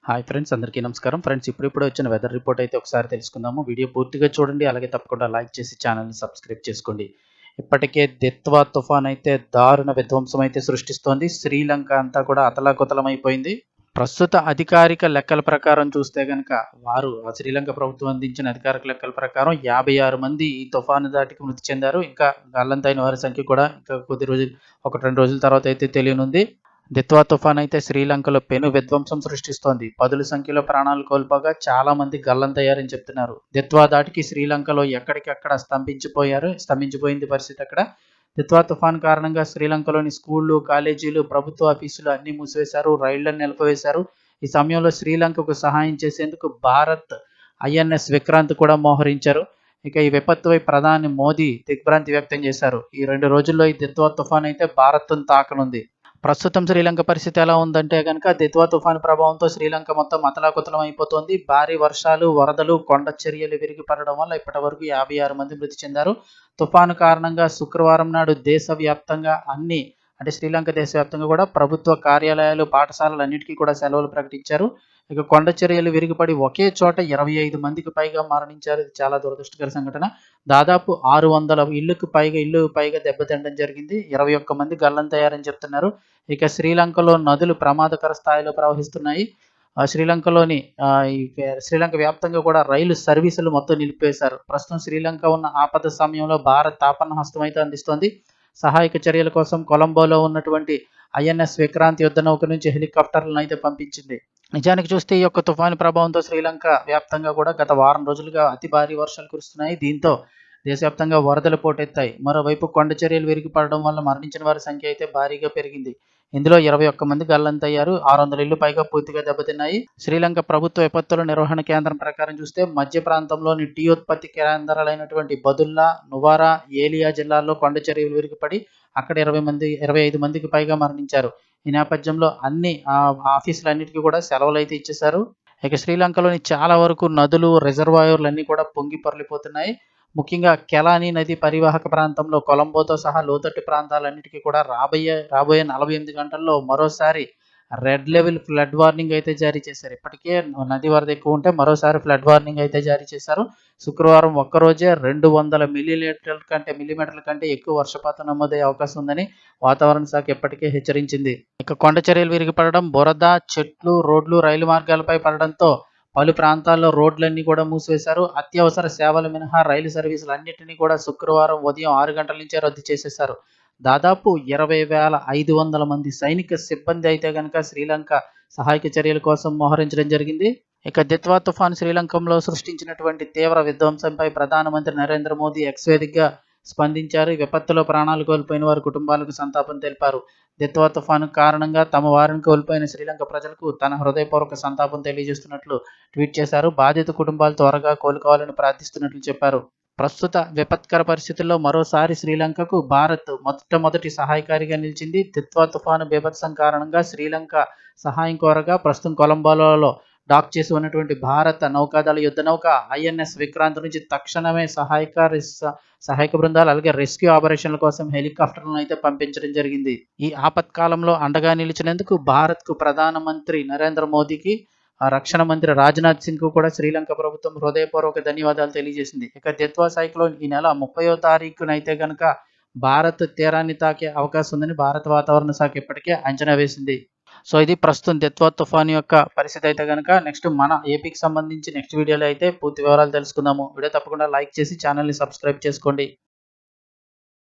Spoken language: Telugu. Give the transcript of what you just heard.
హాయ్ ఫ్రెండ్స్, అందరికీ నమస్కారం. ఫ్రెండ్స్, ఇప్పుడిప్పుడే వచ్చిన వెదర్ రిపోర్ట్ అయితే ఒకసారి తెలుసుకుందాము. వీడియో పూర్తిగా చూడండి, అలాగే తప్పకుండా లైక్ చేసి ఛానల్ని సబ్స్క్రైబ్ చేసుకోండి. ఇప్పటికే దిత్వా తుఫాన్ అయితే దారుణ విధ్వంసం అయితే సృష్టిస్తోంది. శ్రీలంక అంతా కూడా అతలాకుతలమైపోయింది. ప్రస్తుత అధికారిక లెక్కల ప్రకారం చూస్తే గనక శ్రీలంక ప్రభుత్వం అందించిన అధికారిక లెక్కల ప్రకారం 56 మంది ఈ తుఫాను దాటికి మృతి చెందారు. ఇంకా గల్లంతైన వారి సంఖ్య కూడా ఇంకా కొద్ది రోజులు, 1-2 రోజుల తర్వాత అయితే తెలియనుంది. దిత్వా తుఫాన్ అయితే శ్రీలంకలో పెను విధ్వంసం సృష్టిస్తోంది. పదుల సంఖ్యలో ప్రాణాలు కోల్పోగా చాలా మంది గల్లంతయ్యారని చెప్తున్నారు. దిత్వా దాటికి శ్రీలంకలో ఎక్కడికక్కడ స్తంభించిపోయింది పరిస్థితి అక్కడ. దిత్వా తుఫాన్ కారణంగా శ్రీలంకలోని స్కూళ్లు, కాలేజీలు, ప్రభుత్వ ఆఫీసులు అన్ని మూసివేశారు, రైళ్లను నిలిపివేశారు. ఈ సమయంలో శ్రీలంకకు సహాయం చేసేందుకు భారత్ ఐఎన్ఎస్ విక్రాంత్ కూడా మోహరించారు. ఇక ఈ విపత్తుపై ప్రధాని మోదీ దిగ్భ్రాంతి వ్యక్తం చేశారు. ఈ 2 రోజుల్లో ఈ దిత్వా తుఫాన్ అయితే భారత్ను తాకనుంది. ప్రస్తుతం శ్రీలంక పరిస్థితి ఎలా ఉందంటే గనక దిత్వా తుఫాను ప్రభావంతో శ్రీలంక మొత్తం అతలాకుతలం అయిపోతుంది. భారీ వర్షాలు, వరదలు, కొండ చర్యలు విరిగిపడడం వల్ల ఇప్పటి వరకు 56 మంది మృతి చెందారు. తుఫాను కారణంగా శుక్రవారం నాడు దేశవ్యాప్తంగా శ్రీలంక దేశవ్యాప్తంగా కూడా ప్రభుత్వ కార్యాలయాలు, పాఠశాలలన్నిటికీ కూడా సెలవులు ప్రకటించారు. ఇక కొండ చర్యలు విరిగిపడి ఒకే చోట 25 మందికి పైగా మరణించారు. ఇది చాలా దురదృష్టకర సంఘటన. దాదాపు 600 ఇళ్లకు పైగా దెబ్బతినడం జరిగింది. 21 మంది గల్లంతయ్యారని చెప్తున్నారు. ఇక శ్రీలంకలో నదులు ప్రమాదకర స్థాయిలో ప్రవహిస్తున్నాయి. శ్రీలంక వ్యాప్తంగా కూడా రైలు సర్వీసులు మొత్తం నిలిపివేశారు. ప్రస్తుతం శ్రీలంక ఉన్న ఆపద సమయంలో భారత్ ఆపన్న హస్తం అయితే అందిస్తోంది. సహాయక చర్యల కోసం కొలంబోలో ఉన్నటువంటి ఐఎన్ఎస్ విక్రాంత్ యుద్ధ నౌక నుంచి హెలికాప్టర్లను అయితే పంపించింది. నిజానికి చూస్తే ఈ యొక్క తుఫాను ప్రభావంతో శ్రీలంక వ్యాప్తంగా కూడా గత వారం రోజులుగా అతి భారీ వర్షాలు కురుస్తున్నాయి. దీంతో దేశవ్యాప్తంగా వరదలు పోటెత్తాయి. మరోవైపు కొండ చర్యలు విరిగిపడడం వల్ల మరణించిన వారి సంఖ్య అయితే భారీగా పెరిగింది. ఇందులో 21 మంది గల్లంతయ్యారు. 600 ఇళ్లు పైగా పూర్తిగా దెబ్బతిన్నాయి. శ్రీలంక ప్రభుత్వ విపత్తుల నిర్వహణ కేంద్రం ప్రకారం చూస్తే మధ్య ప్రాంతంలోని టీ ఉత్పత్తి కేంద్రాలైనటువంటి బదుల్లా, నువారా, ఏలియా జిల్లాల్లో కొండ చర్యలు విరిగిపడి అక్కడ 25 మందికి పైగా మరణించారు. ఈ నేపథ్యంలో అన్ని ఆఫీసులన్నిటికీ కూడా సెలవులు అయితే ఇచ్చేశారు. ఇక శ్రీలంకలోని చాలా వరకు నదులు, రిజర్వాయర్లు అన్నీ కూడా పొంగి పొరలిపోతున్నాయి. ముఖ్యంగా కెలాని నది పరివాహక ప్రాంతంలో కొలంబోతో సహా లోతట్టు ప్రాంతాలన్నిటికీ కూడా రాబోయే 48 గంటల్లో మరోసారి రెడ్ లెవెల్ ఫ్లడ్ వార్నింగ్ అయితే జారీ చేశారు. ఇప్పటికే నది వరద ఎక్కువ ఉంటే మరోసారి ఫ్లడ్ వార్నింగ్ అయితే జారీ చేశారు. శుక్రవారం ఒక్కరోజే 200 మిల్లీమీటర్ల కంటే ఎక్కువ వర్షపాతం నమోదయ్యే అవకాశం ఉందని వాతావరణ శాఖ ఇప్పటికే హెచ్చరించింది. ఇక కొండ చర్యలు విరిగిపడడం, బురద, చెట్లు, రోడ్లు, రైలు మార్గాలపై పడడంతో పలు ప్రాంతాల్లో రోడ్లన్నీ కూడా మూసివేశారు. అత్యవసర సేవలు మినహా రైలు సర్వీసులు అన్నింటినీ కూడా శుక్రవారం ఉదయం 6 గంటల నుంచే రద్దు చేసేశారు. దాదాపు 20,500 మంది సైనిక సిబ్బంది అయితే గనక శ్రీలంక సహాయక చర్యల కోసం మోహరించడం జరిగింది. ఇక దిత్వా తుఫాన్ శ్రీలంకలో సృష్టించినటువంటి తీవ్ర విధ్వంసంపై ప్రధానమంత్రి నరేంద్ర మోదీ ఎక్స్ వేదికగా స్పందించారు. ఈ విపత్తులో ప్రాణాలు కోల్పోయిన వారి కుటుంబాలకు సంతాపం తెలిపారు. దిత్వా తుఫాను కారణంగా తమ వారిని కోల్పోయిన శ్రీలంక ప్రజలకు తన హృదయపూర్వక సంతాపం తెలియజేస్తున్నట్లు ట్వీట్ చేశారు. బాధిత కుటుంబాలు త్వరగా కోలుకోవాలని ప్రార్థిస్తున్నట్లు చెప్పారు. ప్రస్తుత విపత్కర పరిస్థితుల్లో మరోసారి శ్రీలంకకు భారత్ మొట్టమొదటి సహాయకారిగా నిలిచింది. దిత్వా తుఫాను బీభత్సం కారణంగా శ్రీలంక సహాయం కోరగా ప్రస్తుతం కొలంబోలో డాక్ చేసి ఉన్నటువంటి భారత నౌకాదళ యుద్ధ నౌక ఐఎన్ఎస్ విక్రాంత్ నుంచి తక్షణమే సహాయక బృందాలు అలాగే రెస్క్యూ ఆపరేషన్ల కోసం హెలికాప్టర్లను అయితే పంపించడం జరిగింది. ఈ ఆపత్కాలంలో అండగా నిలిచినందుకు భారత్కు ప్రధానమంత్రి నరేంద్ర మోదీకి, రక్షణ మంత్రి రాజ్నాథ్ సింగ్ కు కూడా శ్రీలంక ప్రభుత్వం హృదయపూర్వక ధన్యవాదాలు తెలియజేసింది. ఇక దిత్వా సైక్లోన్ ఈ నెల 30వ తారీఖునైతే గనక భారత్ తీరాన్ని తాకే అవకాశం ఉందని భారత వాతావరణ శాఖ ఇప్పటికే అంచనా వేసింది. సో ఇది ప్రస్తుతం దిత్వా తుఫాన్ యొక్క పరిస్థితి అయితే కనుక నెక్స్ట్ మన ఏపీకి సంబంధించి నెక్స్ట్ వీడియోలో అయితే పూర్తి వివరాలు తెలుసుకుందాము. వీడియో తప్పకుండా లైక్ చేసి ఛానల్ని సబ్స్క్రైబ్ చేసుకోండి.